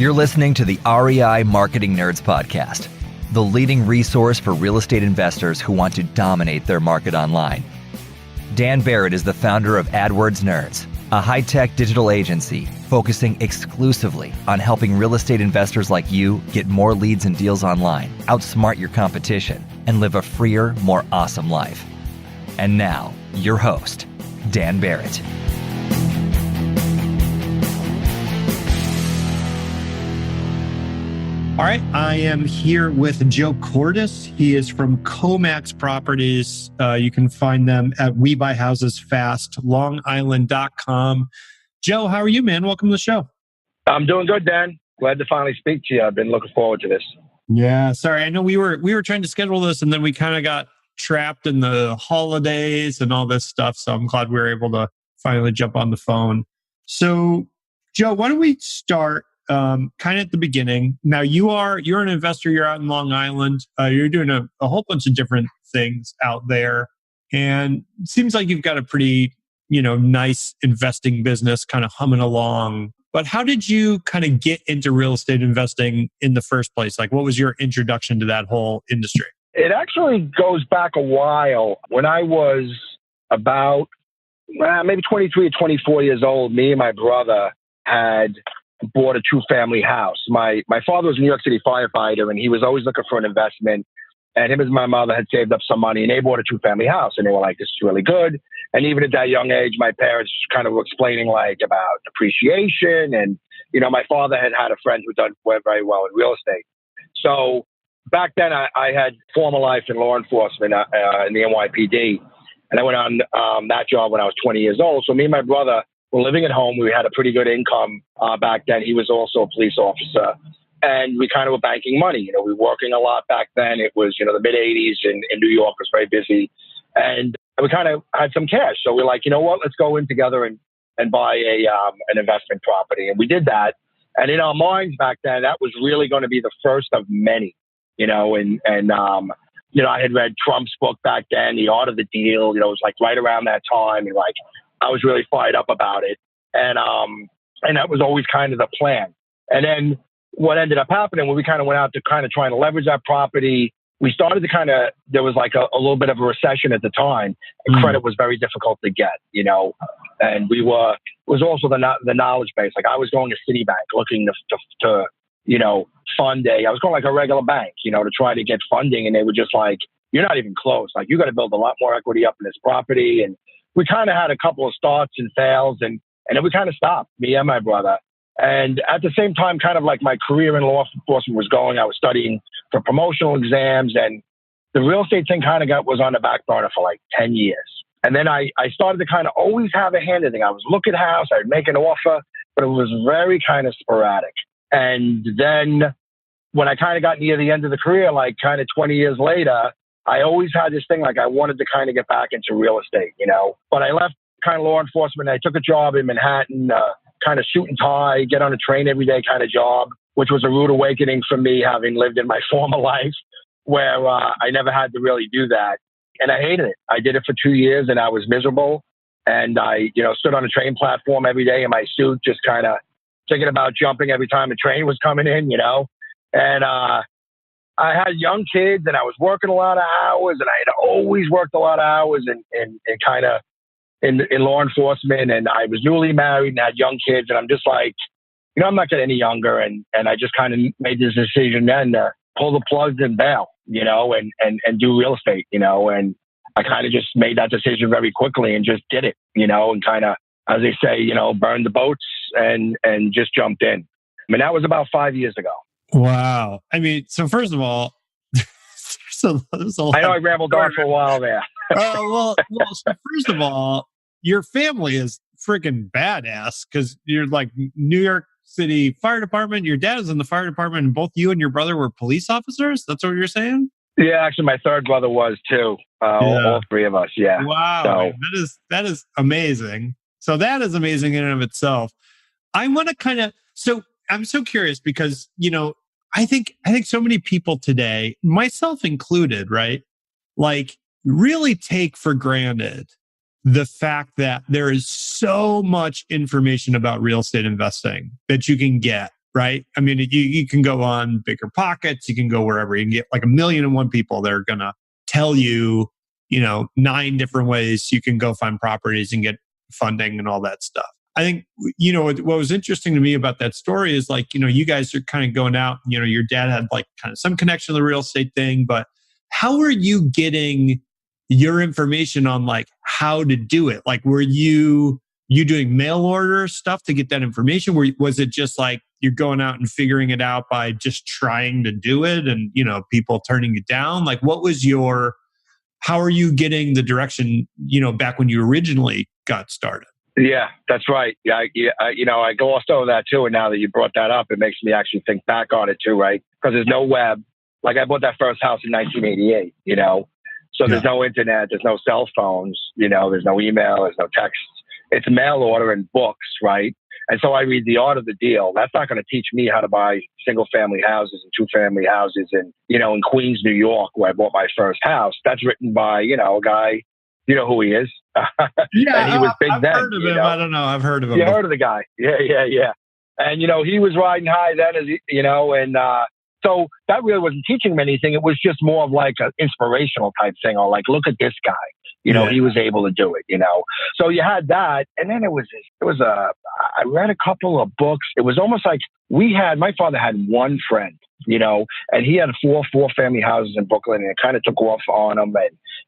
You're listening to the REI Marketing Nerds Podcast, the leading resource for real estate investors who want to dominate their market online. Dan Barrett is the founder of AdWords Nerds, a high-tech digital agency focusing exclusively on helping real estate investors like you get more leads and deals online, outsmart your competition, and live a freer, more awesome life. And now, your host, Dan Barrett. All right, I am here with Joe Cordes. He is from Comax Properties. You can find them at We Buy Houses Fast, longisland.com. Joe, how are you, man? Welcome to the show. I'm doing good, Dan. Glad to finally speak to you. I've been looking forward to this. Yeah, sorry. I know we were trying to schedule this, and then we kind of got trapped in the holidays and all this stuff. So I'm glad we were able to finally jump on the phone. So, Joe, why don't we start kind of at the beginning? Now, you're an investor. You're out in Long Island. You're doing a whole bunch of different things out there, and it seems like you've got a pretty nice investing business kind of humming along. But how did you kind of get into real estate investing in the first place? Like, what was your introduction to that whole industry? It actually goes back a while. When I was about maybe 23 or 24 years old, me and my brother had bought a two-family house. My father was a New York City firefighter, and he was always looking for an investment. And him and my mother had saved up some money, and they bought a two-family house. And they were like, this is really good. And even at that young age, my parents kind of were explaining like about appreciation. And, my father had a friend who done very well in real estate. So back then, I had former life in law enforcement in the NYPD. And I went on that job when I was 20 years old. So me and my brother were living at home. We had a pretty good income back then. He was also a police officer. And we kind of were banking money. We were working a lot back then. It was, the mid-'80s in New York. It was very busy. And we kind of had some cash. So we're like, you know what, let's go in together and buy an investment property. And we did that. And in our minds back then, that was really going to be the first of many, I had read Trump's book back then, The Art of the Deal. It was like right around that time. And like, I was really fired up about it. And that was always kind of the plan. And then what ended up happening when we kind of went out to kind of trying to leverage that property, we started to there was like a little bit of a recession at the time, and credit was very difficult to get, and it was also the knowledge base. Like I was going to Citibank looking to fund I was going like a regular bank, to try to get funding. And they were just like, you're not even close. Like you got to build a lot more equity up in this property. And we kind of had a couple of starts and fails, and then we kind of stopped, me and my brother. And at the same time, kind of like my career in law enforcement was going, I was studying for promotional exams, and the real estate thing kind of was on the back burner for like 10 years. And then I started to kind of always have a hand in it. I was look at house, I'd make an offer, but it was very kind of sporadic. And then when I kind of got near the end of the career, like kind of 20 years later, I always had this thing, like I wanted to kind of get back into real estate, but I left kind of law enforcement. I took a job in Manhattan, kind of suit and tie, get on a train every day kind of job, which was a rude awakening for me, having lived in my former life where I never had to really do that. And I hated it. I did it for 2 years and I was miserable. And I, stood on a train platform every day in my suit, just kind of thinking about jumping every time a train was coming in, And I had young kids and I was working a lot of hours, and I had always worked a lot of hours and kind of in law enforcement, and I was newly married and had young kids, and I'm just like, I'm not getting any younger, and I just kind of made this decision then to pull the plug and bail, and do real estate, and I kind of just made that decision very quickly and just did it, and kind of, as they say, burned the boats and just jumped in. I mean, that was about 5 years ago. Wow. I mean, so first of all, I know I rambled on for a while there. So first of all, your family is freaking badass because you're like New York City Fire Department. Your dad is in the fire department, and both you and your brother were police officers. That's what you're saying? Yeah, actually, my third brother was too. All three of us. Yeah. Wow, so, that is amazing. So that is amazing in and of itself. I want to kind of I'm so curious because I think so many people today, myself included, right? Like really take for granted the fact that there is so much information about real estate investing that you can get right? I mean, you can go on Bigger Pockets, you can go wherever, you can get like 1,000,001 people that are going to tell you, 9 different ways you can go find properties and get funding and all that stuff. I think, what was interesting to me about that story is like, you guys are kind of going out, your dad had like kind of some connection to the real estate thing, but how are you getting your information on like how to do it? Like, were you doing mail order stuff to get that information? Was it just like you're going out and figuring it out by just trying to do it and, people turning you down? Like, how are you getting the direction, back when you originally got started? Yeah, that's right. Yeah, I glossed over that too. And now that you brought that up, it makes me actually think back on it too, right? Because there's no web. Like I bought that first house in 1988, so there's no internet, there's no cell phones, there's no email, there's no texts. It's mail order and books, right? And so I read The Art of the Deal. That's not going to teach me how to buy single family houses and 2-family houses in Queens, New York, where I bought my first house. That's written by, a guy, you know who he is. Yeah, and he was big I've then. Heard of him. I don't know. I've heard of him. You heard of the guy. Yeah. And, he was riding high then, and so that really wasn't teaching him anything. It was just more of like an inspirational type thing, or like, look at this guy. He was able to do it, So you had that. And then I read a couple of books. It was almost like my father had one friend, and he had 4-family houses in Brooklyn, and it kind of took off on him.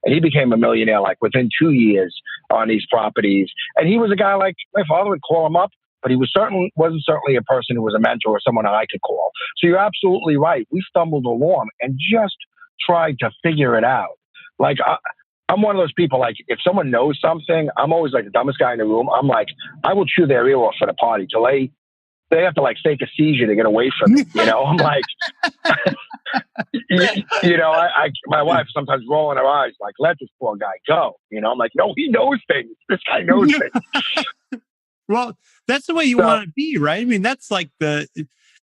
And he became a millionaire like within 2 years on these properties. And he was a guy like my father would call him up, but he wasn't certainly a person who was a mentor or someone that I could call. So you're absolutely right. We stumbled along and just tried to figure it out. Like, I'm one of those people, like, if someone knows something, I'm always like the dumbest guy in the room. I'm like, I will chew their ear off for the party till they have to like fake a seizure to get away from me. I'm like, my wife sometimes rolling her eyes, like, let this poor guy go. I'm like, no, he knows things. This guy knows things. Well, that's the way you want to be, right? I mean, that's like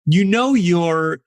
you're,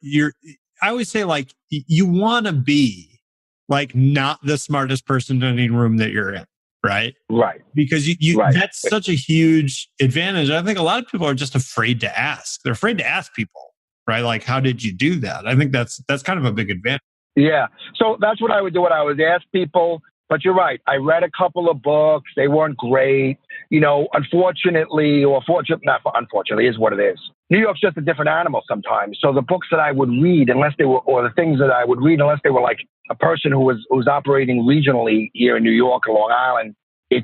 I always say like, you want to be like not the smartest person in any room that you're in, right? Right. Because that's such a huge advantage. I think a lot of people are just afraid to ask. They're afraid to ask people, right? Like, how did you do that? I think that's kind of a big advantage. Yeah. So that's what I would do. I would ask people, but you're right. I read a couple of books. They weren't great. Unfortunately, unfortunately is what it is. New York's just a different animal sometimes. So the books that I would read, or the things that I would read, unless they were like a person who was operating regionally here in New York or Long Island, it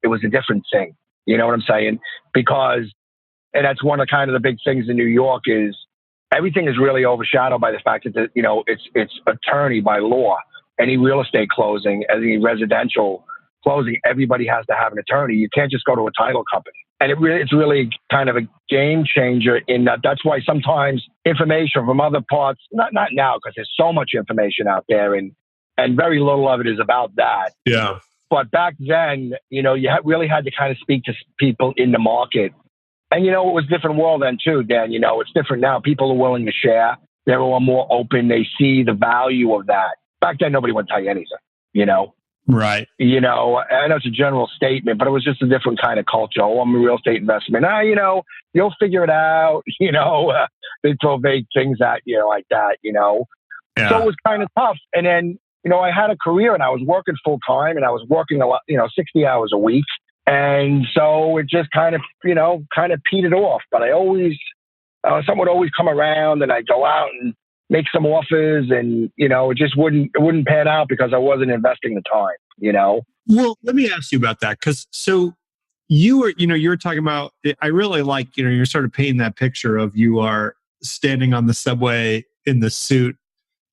was a different thing. You know what I'm saying? And that's one of kind of the big things in New York is everything is really overshadowed by the fact that, it's attorney by law. Any real estate closing, any residential closing, everybody has to have an attorney. You can't just go to a title company. And it's really kind of a game changer in that. That's why sometimes information from other parts, not now, because there's so much information out there and very little of it is about that. Yeah. But back then, you really had to kind of speak to people in the market. And, it was a different world then too, Dan. It's different now. People are willing to share. They're all more open. They see the value of that. Back then, nobody would tell you anything, Right. I know it's a general statement, but it was just a different kind of culture. Oh, I'm a real estate investment. You'll figure it out. They throw vague things at you like that, Yeah. So it was kind of tough. And then, I had a career and I was working full time and I was working a lot, 60 hours a week. And so it just kind of petered off. But I always, someone would always come around and I'd go out and make some offers and, it just wouldn't pan out because I wasn't investing the time, Well, let me ask you about that. Cause so you were talking about, I really like, you're sort of painting that picture of you are standing on the subway in the suit.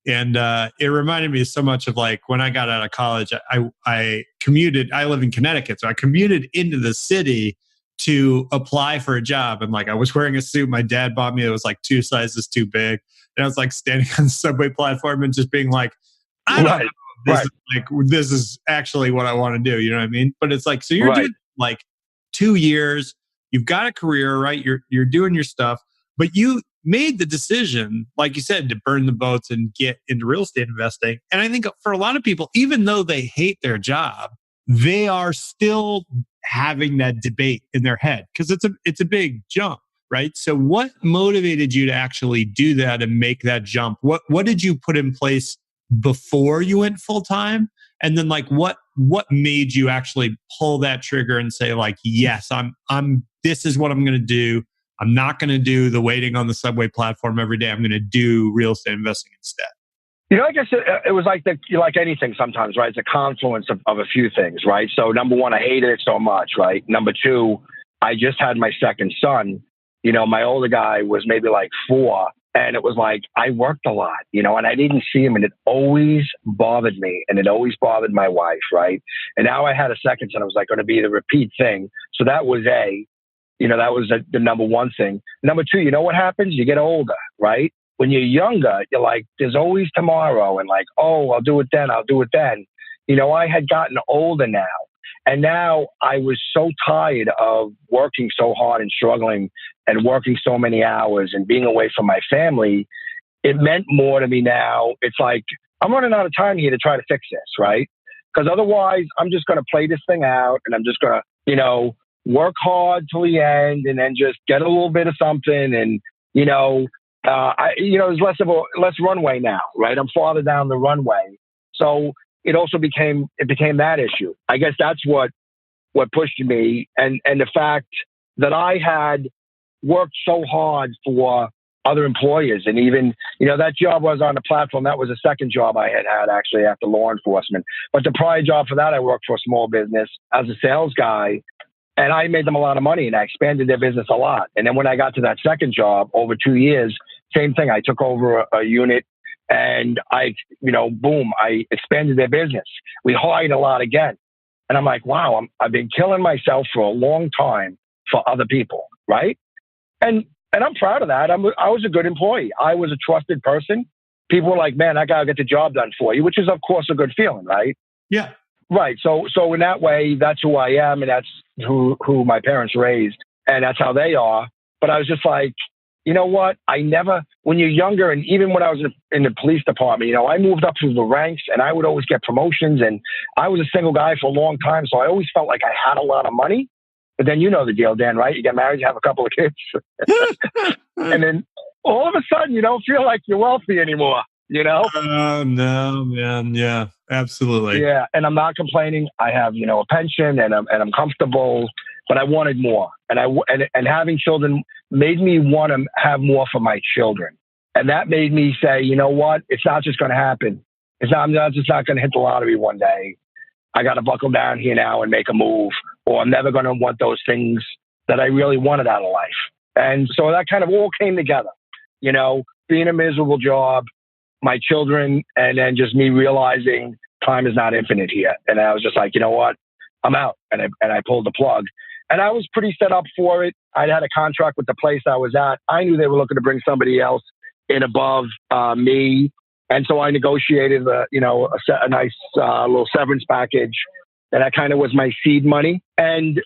And it reminded me so much of like when I got out of college, I commuted, I live in Connecticut. So I commuted into the city to apply for a job. And like, I was wearing a suit my dad bought me. It was like 2 sizes too big. And I was like standing on the subway platform and just being like, I don't know. This is actually what I want to do. You know what I mean? But it's like, so you're doing like 2 years, you've got a career, right? You're doing your stuff, but you made the decision, like you said, to burn the boats and get into real estate investing. And I think for a lot of people, even though they hate their job, they are still having that debate in their head because it's a big jump. right? So what motivated you to actually do that and make that jump? What did you put in place before you went full time? And then like what made you actually pull that trigger and say like, yes, I'm this is what I'm going to do. I'm not going to do the waiting on the subway platform every day. I'm going to do real estate investing instead. Like I said, it was like like anything sometimes, right? It's a confluence of a few things, right? So number one, I hated it so much, right? Number two, I just had my second son. My older guy was maybe like 4. And it was like, I worked a lot, and I didn't see him. And it always bothered me. And it always bothered my wife, right? And now I had a second son. It was like going to be the repeat thing. So that was that was the number one thing. Number two, what happens? You get older, right? When you're younger, you're like, there's always tomorrow. And like, oh, I'll do it then. I had gotten older now. And now I was so tired of working so hard and struggling and working so many hours and being away from my family. It meant more to me now. It's like, I'm running out of time here to try to fix this, right? Because otherwise, I'm just going to play this thing out and I'm just going to, work hard till the end and then just get a little bit of something. And, there's less runway now, right? I'm farther down the runway. So it also became that issue. I guess that's what pushed me. And the fact that I had worked so hard for other employers. And even, that job was on the platform. That was a second job I had actually after law enforcement. But the prior job for that, I worked for a small business as a sales guy. And I made them a lot of money and I expanded their business a lot. And then when I got to that second job over 2 years, same thing. I took over a unit and I expanded their business. We hired a lot again. And I'm like, wow, I've been killing myself for a long time for other people, right? And I'm proud of that. I was a good employee. I was a trusted person. People were like, man, I got to get the job done for you, which is, of course, a good feeling, right? Yeah. Right. So in that way, that's who I am. And that's who my parents raised. And that's how they are. But I was just like, you know what? When you're younger, and even when I was in the police department, I moved up through the ranks and I would always get promotions. And I was a single guy for a long time. So I always felt like I had a lot of money. But then you know the deal, Dan, right? You get married, you have a couple of kids. And then all of a sudden, you don't feel like you're wealthy anymore, Oh, no, man. Yeah, absolutely. Yeah. And I'm not complaining. I have, a pension and I'm comfortable, but I wanted more. And having children made me want to have more for my children. And that made me say, you know what? It's not just going to happen. I'm just not going to hit the lottery one day. I got to buckle down here now and make a move, or I'm never going to want those things that I really wanted out of life. And so that kind of all came together, being a miserable job, my children, and then just me realizing time is not infinite here. And I was just like, you know what? I'm out. And I pulled the plug. And I was pretty set up for it. I'd had a contract with the place I was at. I knew they were looking to bring somebody else in above me. And so I negotiated a nice little severance package. And that kind of was my seed money. And,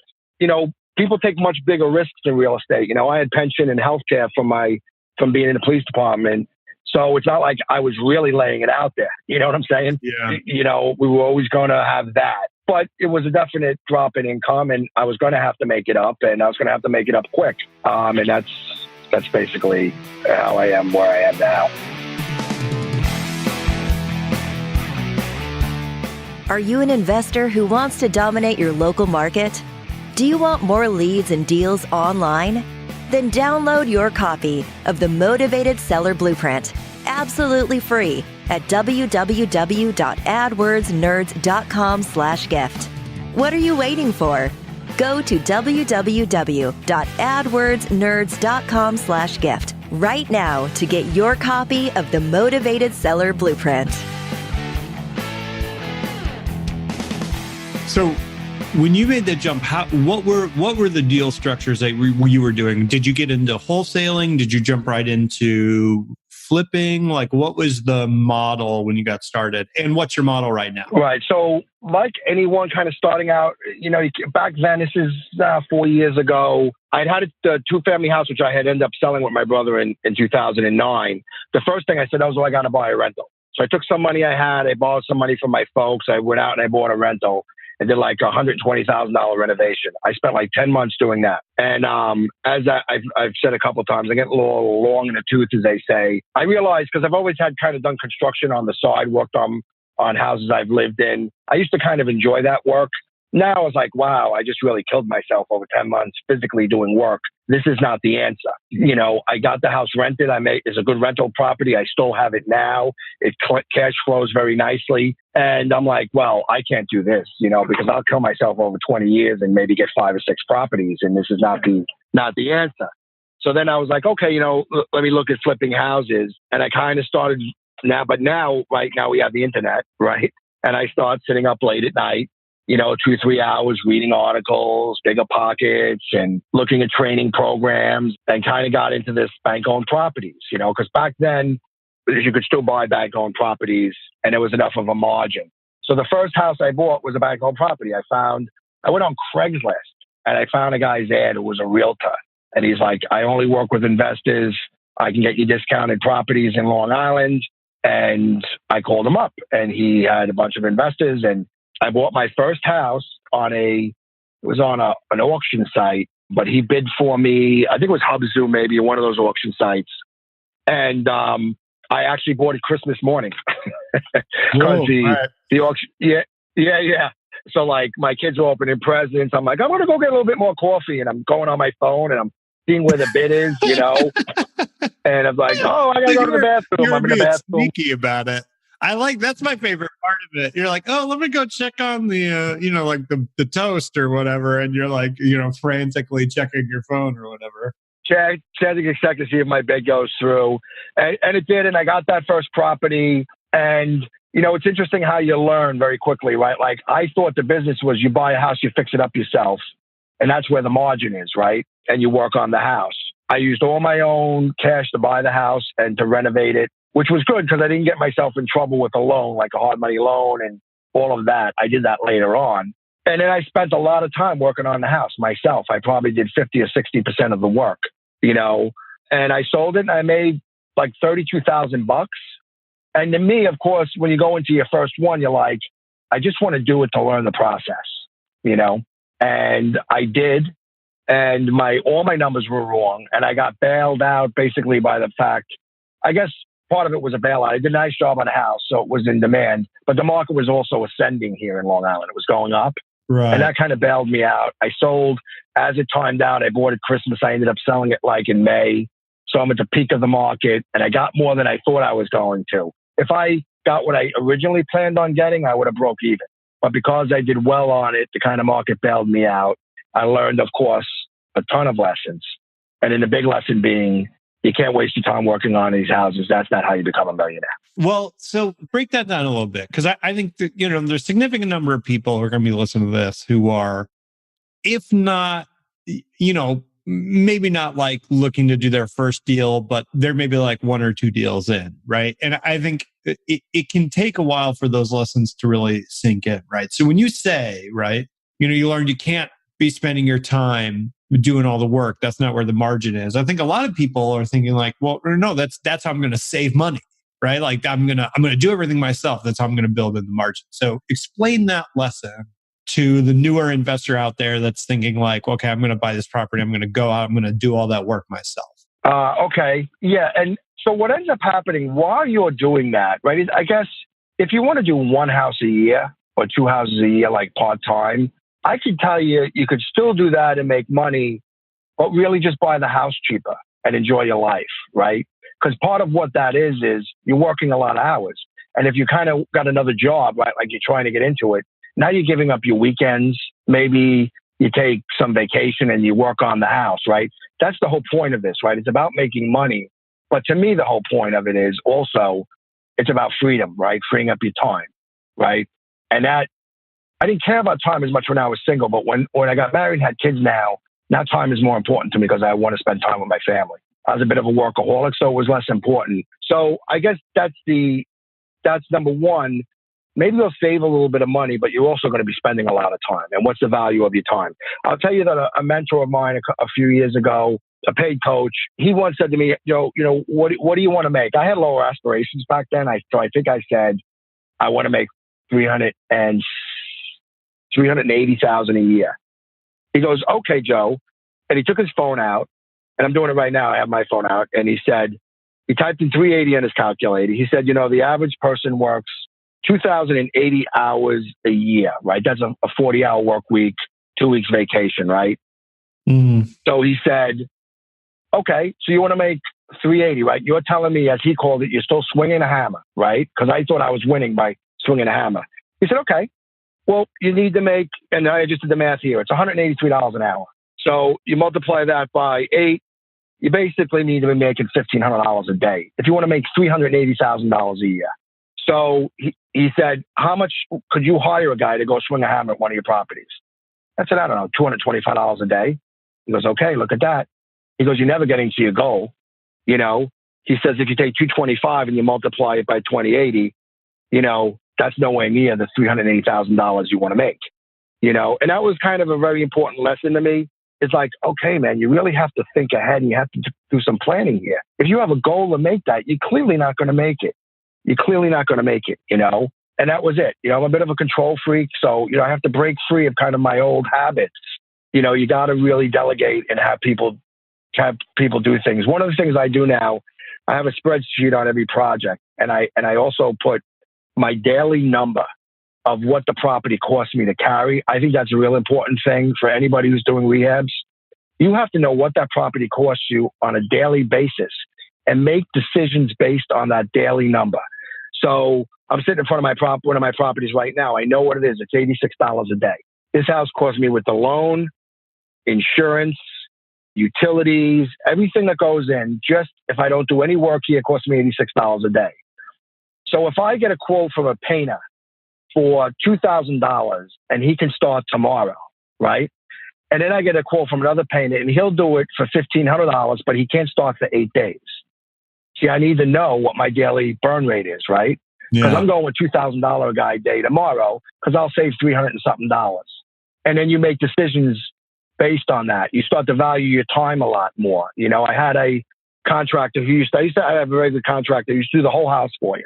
people take much bigger risks in real estate. I had pension and healthcare from being in the police department. So it's not like I was really laying it out there. You know what I'm saying? Yeah. We were always going to have that. But it was a definite drop in income, and I was going to have to make it up, and I was going to have to make it up quick. And that's basically how I am where I am now. Are you an investor who wants to dominate your local market? Do you want more leads and deals online? Then download your copy of the Motivated Seller Blueprint, absolutely free, at www.adwordsnerds.com/gift. What are you waiting for? Go to www.adwordsnerds.com/gift right now to get your copy of the Motivated Seller Blueprint. So when you made that jump, what were the deal structures that you were doing? Did you get into wholesaling? Did you jump right into flipping? Like, what was the model when you got started? And what's your model right now? Right. So like anyone kind of starting out, back then, this is 4 years ago, I'd had a two-family house, which I had ended up selling with my brother in 2009. The first thing I said, I got to buy a rental. So I took some money I had, I borrowed some money from my folks, I went out and I bought a rental. and did like $120,000 renovation. I spent like 10 months doing that. And as I've said a couple of times, I get a little long in the tooth, as they say. I realized, because I've always had kind of done construction on the side, worked on houses I've lived in. I used to kind of enjoy that work. Now I was like, wow, I just really killed myself over 10 months physically doing work. This is not the answer. You know, I got the house rented. It's a good rental property. I still have it now. It cash flows very nicely. And I'm like, well, I can't do this, you know, because I'll kill myself over 20 years and maybe get 5 or 6 properties. And this is not the answer. So then I was like, okay, you know, let me look at flipping houses. And I kind of started right now we have the internet, right? And I start sitting up late at night, you know, 2-3 hours reading articles, Bigger Pockets, and looking at training programs, and kind of got into this bank-owned properties, you know, because back then you could still buy bank-owned properties and there was enough of a margin. So the first house I bought was a bank-owned property. I went on Craigslist and I found a guy's ad who was a realtor. And he's like, I only work with investors. I can get you discounted properties in Long Island. And I called him up and he had a bunch of investors, and I bought my first house on an auction site, but he bid for me. I think it was Hubzu, maybe one of those auction sites. And I actually bought it Christmas morning. Because the auction, yeah. So like my kids were opening presents. I'm like, I'm going to go get a little bit more coffee. And I'm going on my phone and I'm seeing where the bid is, you know. And I'm like, oh, I got to go to the bathroom. I'm in the bathroom. Sneaky about it. That's my favorite part of it. You're like, oh, let me go check on the, you know, like the toast or whatever. And you're like, you know, frantically checking your phone or whatever. Checking to see if my bid goes through. And it did. And I got that first property. And, you know, it's interesting how you learn very quickly, right? Like I thought the business was you buy a house, you fix it up yourself. And that's where the margin is, right? And you work on the house. I used all my own cash to buy the house and to renovate it, which was good because I didn't get myself in trouble with a loan, like a hard money loan and all of that. I did that later on. And then I spent a lot of time working on the house myself. I probably did 50 or 60% of the work, you know, and I sold it and I made like $32,000. And to me, of course, when you go into your first one, you're like, I just want to do it to learn the process, you know, and I did. And all my numbers were wrong. And I got bailed out basically by the fact, I guess part of it was a bailout. I did a nice job on the house, so it was in demand. But the market was also ascending here in Long Island. It was going up. Right. And that kind of bailed me out. I sold as it timed out. I bought it Christmas. I ended up selling it like in May. So I'm at the peak of the market. And I got more than I thought I was going to. If I got what I originally planned on getting, I would have broke even. But because I did well on it, the kind of market bailed me out. I learned, of course, a ton of lessons. And then the big lesson being, you can't waste your time working on these houses. That's not how you become a millionaire. Well, so break that down a little bit. Because I think that, you know, there's a significant number of people who are going to be listening to this who are, if not, you know, maybe not like looking to do their first deal, but they're maybe like 1 or 2 deals in, right? And I think it can take a while for those lessons to really sink in, right? So when you say, right, you know, you learned you can't be spending your time doing all the work. That's not where the margin is. I think a lot of people are thinking like, well, no, that's how I'm going to save money, right? Like I'm going to do everything myself. That's how I'm going to build in the margin. So explain that lesson to the newer investor out there that's thinking like, okay, I'm going to buy this property. I'm going to go out. I'm going to do all that work myself. Okay. Yeah. And so what ends up happening while you're doing that, right, is I guess if you want to do 1 house a year or 2 houses a year, like part-time, I can tell you, you could still do that and make money, but really just buy the house cheaper and enjoy your life, right? Because part of what that is you're working a lot of hours. And if you kind of got another job, right, like you're trying to get into it, now you're giving up your weekends. Maybe you take some vacation and you work on the house, right? That's the whole point of this, right? It's about making money. But to me, the whole point of it is also, it's about freedom, right? Freeing up your time, right? And that, I didn't care about time as much when I was single, but when I got married and had kids now time is more important to me because I want to spend time with my family. I was a bit of a workaholic, so it was less important. So I guess that's number one. Maybe you'll save a little bit of money, but you're also going to be spending a lot of time. And what's the value of your time? I'll tell you that a mentor of mine a few years ago, a paid coach, he once said to me, you know, what do you want to make? I had lower aspirations back then. So I think I said, I want to make $380,000 a year. He goes, okay, Joe. And he took his phone out, and I'm doing it right now. I have my phone out. And he typed in 380 on his calculator. He said, the average person works 2,080 hours a year, right? That's a 40-hour work week, 2 weeks vacation, right? Mm. So he said, okay, so you want to make 380, right? You're telling me, as he called it, you're still swinging a hammer, right? Because I thought I was winning by swinging a hammer. He said, okay, well, you need to make, and I just did the math here, it's $183 an hour. So you multiply that by 8, you basically need to be making $1,500 a day if you want to make $380,000 a year. So he said, how much could you hire a guy to go swing a hammer at one of your properties? I said, I don't know, $225 a day. He goes, okay, look at that. He goes, you're never getting to your goal. He says, if you take 225 and you multiply it by 2080, that's nowhere near the $380,000 you want to make, and that was kind of a very important lesson to me. It's like, okay, man, you really have to think ahead and you have to do some planning here. If you have a goal to make that, you're clearly not going to make it. And that was it. I'm a bit of a control freak. So, I have to break free of kind of my old habits. You got to really delegate and have people do things. One of the things I do now, I have a spreadsheet on every project. And I also put my daily number of what the property costs me to carry. I think that's a real important thing for anybody who's doing rehabs. You have to know what that property costs you on a daily basis and make decisions based on that daily number. So I'm sitting in front of one of my properties right now. I know what it is. It's $86 a day. This house cost me with the loan, insurance, utilities, everything that goes in. Just if I don't do any work here, it costs me $86 a day. So if I get a quote from a painter for $2,000 and he can start tomorrow, right? And then I get a quote from another painter and he'll do it for $1,500, but he can't start for 8 days. See, I need to know what my daily burn rate is, right? Because I'm going with $2,000 a guy day tomorrow because I'll save $300 and something. And then you make decisions based on that. You start to value your time a lot more. I had a contractor who I used to have a very good contractor who used to do the whole house for you.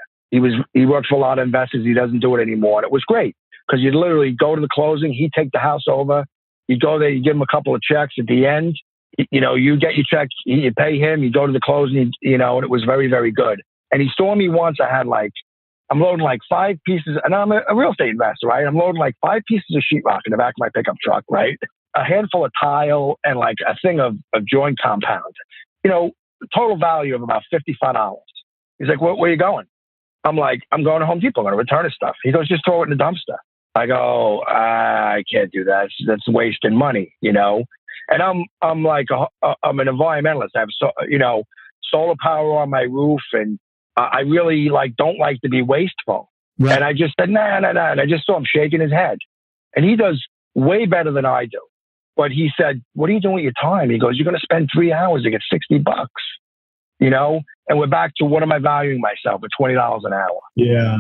He worked for a lot of investors. He doesn't do it anymore. And it was great because you'd literally go to the closing. He'd take the house over. You'd go there. You give him a couple of checks at the end. You get your check. You pay him. You go to the closing. And it was very, very good. And he saw me once. I'm loading 5 pieces, and I'm a real estate investor, right? I'm loading 5 pieces of sheetrock in the back of my pickup truck, right? A handful of tile and a thing of joint compound. Total value of about $55. He's like, where are you going? I'm like, I'm going to Home Depot. I'm going to return his stuff. He goes, just throw it in the dumpster. I go, I can't do that. That's wasting money, And I'm I'm an environmentalist. I have solar power on my roof, and I really don't like to be wasteful. Right. And I just said, nah. And I just saw him shaking his head. And he does way better than I do. But he said, what are you doing with your time? He goes, you're going to spend 3 hours to get $60. And we're back to what am I valuing myself at $20 an hour? Yeah.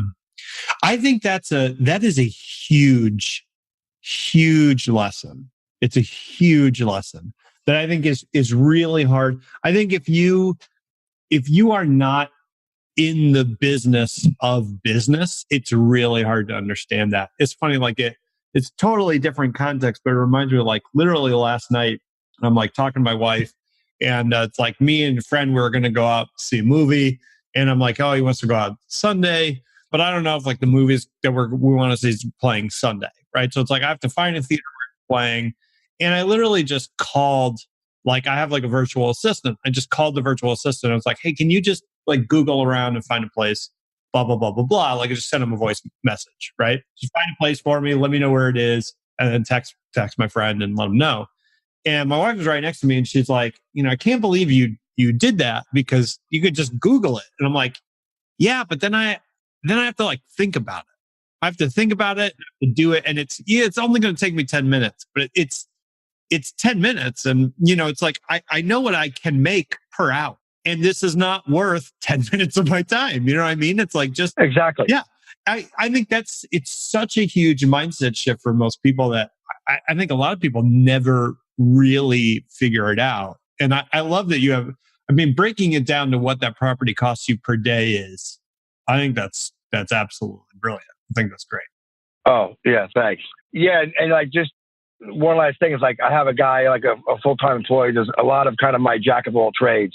I think that is a huge, huge lesson. It's a huge lesson that I think is really hard. I think if you are not in the business of business, it's really hard to understand that. It's funny, it's totally different context, but it reminds me of literally last night, I'm talking to my wife, and it's me and a friend, we were going to go out see a movie. And I'm like, oh, he wants to go out Sunday, but I don't know if the movies that we want to see is playing Sunday, right? So it's I have to find a theater where it's playing. And I literally just called, I have a virtual assistant. I just called the virtual assistant. I was like, hey, can you just Google around and find a place, blah, blah, blah, blah, blah. I just sent him a voice message, right? Just find a place for me, let me know where it is, and then text my friend and let him know. And my wife was right next to me and she's like, I can't believe you did that because you could just Google it. And I'm like, yeah, but then I have to think about it. I have to think about it and do it. And it's only going to take me 10 minutes, but it's 10 minutes. And, it's I know what I can make per hour. And this is not worth 10 minutes of my time. You know what I mean? It's just exactly. Yeah. I think it's such a huge mindset shift for most people that I think a lot of people never really figure it out. And I love that you have, breaking it down to what that property costs you per day is. I think that's absolutely brilliant. I think that's great. Oh, yeah, thanks. Yeah, and like just one last thing is like I have a guy like a full-time employee does a lot of kind of my jack of all trades,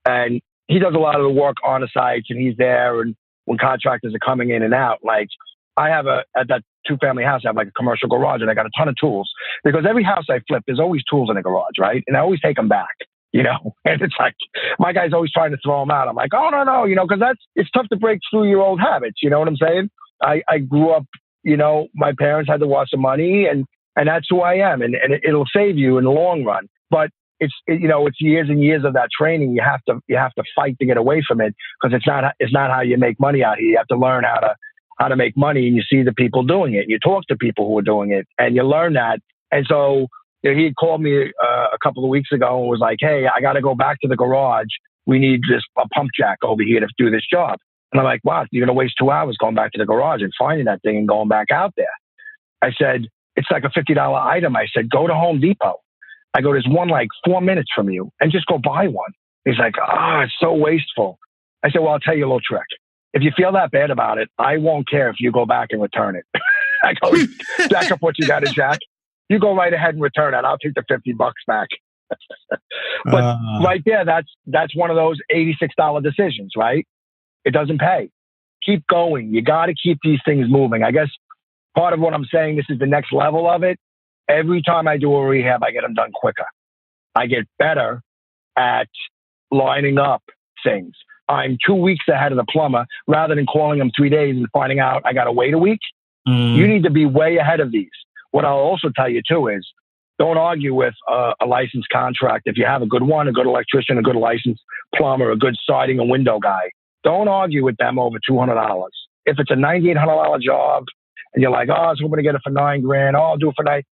and he does a lot of the work on the sites, and he's there, and when contractors are coming in and out, like I have at that 2-family house, I have like a commercial garage, and I got a ton of tools because every house I flip, there's always tools in the garage, right? And I always take them back, you know. And it's like my guy's always trying to throw them out. I'm like, oh no, you know, because it's tough to break through your old habits. You know what I'm saying? I grew up, you know, my parents had to wash the money, and that's who I am, and it'll save you in the long run. But it's years and years of that training. You have to fight to get away from it because it's not how you make money out here. You have to learn how to make money, and you see the people doing it. You talk to people who are doing it, and you learn that. And so he had called me a couple of weeks ago and was like, "Hey, I got to go back to the garage. We need a pump jack over here to do this job." And I'm like, "Wow, you're going to waste 2 hours going back to the garage and finding that thing and going back out there." I said, "It's like a $50 item." I said, "Go to Home Depot." I go, "There's one like 4 minutes from you, and just go buy one." He's like, "It's so wasteful." I said, "Well, I'll tell you a little trick. If you feel that bad about it, I won't care if you go back and return it." I go, "Jack up what you got to jack. You go right ahead and return it. I'll take the $50 back." But right there, that's one of those $86 decisions, right? It doesn't pay. Keep going. You got to keep these things moving. I guess part of what I'm saying, this is the next level of it. Every time I do a rehab, I get them done quicker. I get better at lining up things. I'm 2 weeks ahead of the plumber rather than calling them 3 days and finding out I got to wait a week. You need to be way ahead of these. What I'll also tell you too is don't argue with a licensed contract. If you have a good one, a good electrician, a good licensed plumber, a good siding and window guy, don't argue with them over $200. If it's a $9,800 job and you're like, "Oh, so I'm going to get it for $9,000. Oh, I'll do it for $9,000.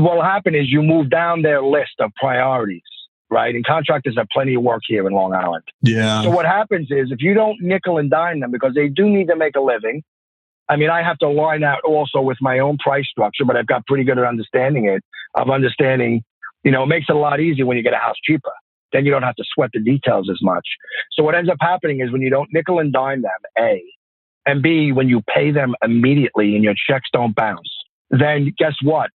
What'll happen is you move down their list of priorities, right? And contractors have plenty of work here in Long Island. Yeah. So what happens is if you don't nickel and dime them, because they do need to make a living. I mean, I have to align that also with my own price structure, but I've got pretty good at understanding it. It makes it a lot easier when you get a house cheaper. Then you don't have to sweat the details as much. So what ends up happening is when you don't nickel and dime them, A, and B, when you pay them immediately and your checks don't bounce, then guess what?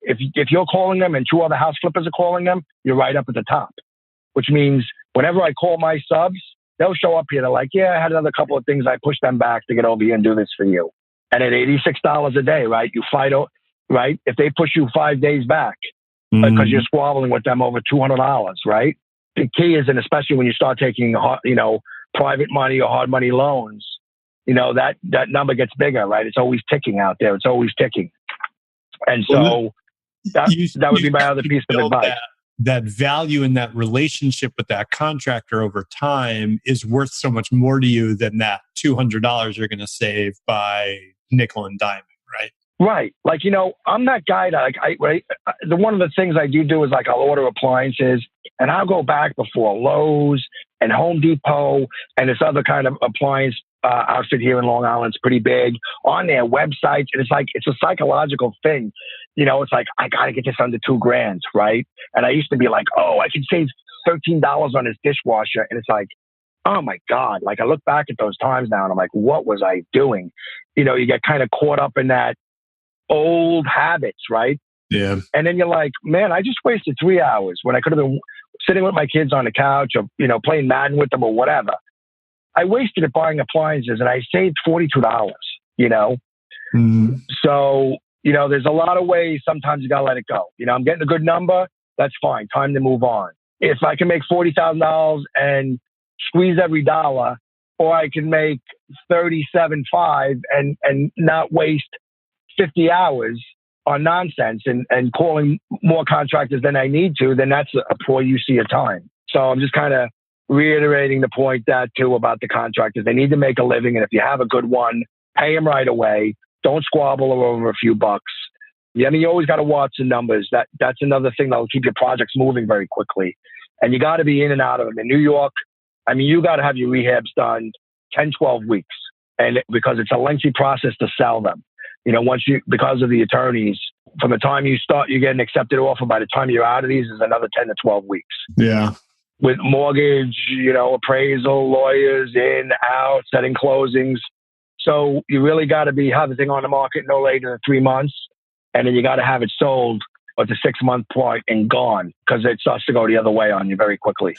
If you're calling them and 2 other house flippers are calling them, you're right up at the top, which means whenever I call my subs, they'll show up here. They're like, "Yeah, I had another couple of things. I pushed them back to get over here and do this for you." And at $86 a day, right? You fight, right? If they push you 5 days back because you're squabbling with them over $200, right? The key is, and especially when you start taking, private money or hard money loans, that number gets bigger, right? It's always ticking out there. It's always ticking. And so that would be my other piece of advice. That value in that relationship with that contractor over time is worth so much more to you than that $200 you're going to save by nickel and diming, right? Right. Like, I'm that guy that one of the things I do is like I'll order appliances and I'll go back before Lowe's and Home Depot and this other kind of appliance outfit here in Long Island. It's pretty big on their websites. And it's like, it's a psychological thing. It's like, I got to get this under $2,000, right? And I used to be like, oh, I can save $13 on this dishwasher. And it's like, oh my God. Like I look back at those times now and I'm like, what was I doing? You get kind of caught up in that old habits, right? Yeah. And then you're like, man, I just wasted 3 hours when I could have been sitting with my kids on the couch or, playing Madden with them or whatever. I wasted it buying appliances and I saved $42, So, there's a lot of ways. Sometimes you got to let it go. I'm getting a good number. That's fine. Time to move on. If I can make $40,000 and squeeze every dollar, or I can make 37.5 and not waste 50 hours on nonsense and calling more contractors than I need to, then that's a poor use of your time. So I'm just kind of reiterating the point that too about the contractors. They need to make a living. And if you have a good one, pay them right away. Don't squabble over a few bucks. I mean, you always got to watch the numbers. That's another thing that will keep your projects moving very quickly. And you got to be in and out of them. In New York, I mean, you got to have your rehabs done 10, 12 weeks. And because it's a lengthy process to sell them. Because of the attorneys, from the time you start, you get an accepted offer. By the time you're out of these, is another 10 to 12 weeks. Yeah. With mortgage, appraisal, lawyers, in, out, setting closings. So you really got to have the thing on the market no later than 3 months. and then you got to have it sold at the 6-month point and gone, because it starts to go the other way on you very quickly.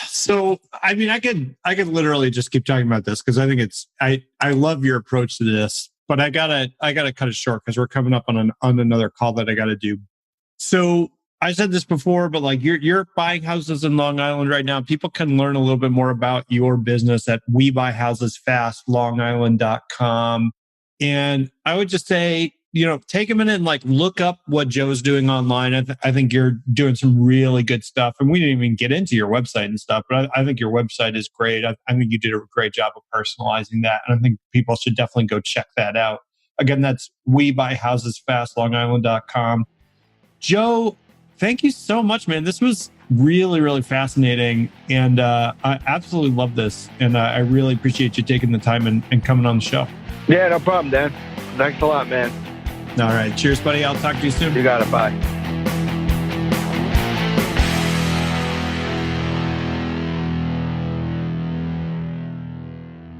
So, I mean, I could literally just keep talking about this, because I think I love your approach to this, but I gotta cut it short because we're coming up on another call that I got to do. So I said this before, but like you're buying houses in Long Island right now. People can learn a little bit more about your business at WeBuyHousesFastLongIsland.com. And I would just say, take a minute and like look up what Joe's doing online. I think you're doing some really good stuff. And we didn't even get into your website and stuff, but I think your website is great. I think you did a great job of personalizing that. And I think people should definitely go check that out. Again, that's WeBuyHousesFastLongIsland.com. Joe, thank you so much, man. This was really, really fascinating. And I absolutely love this. And I really appreciate you taking the time and coming on the show. Yeah, no problem, Dan. Thanks a lot, man. All right. Cheers, buddy. I'll talk to you soon. You got it. Bye.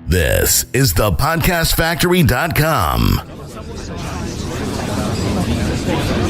This is the podcastfactory.com.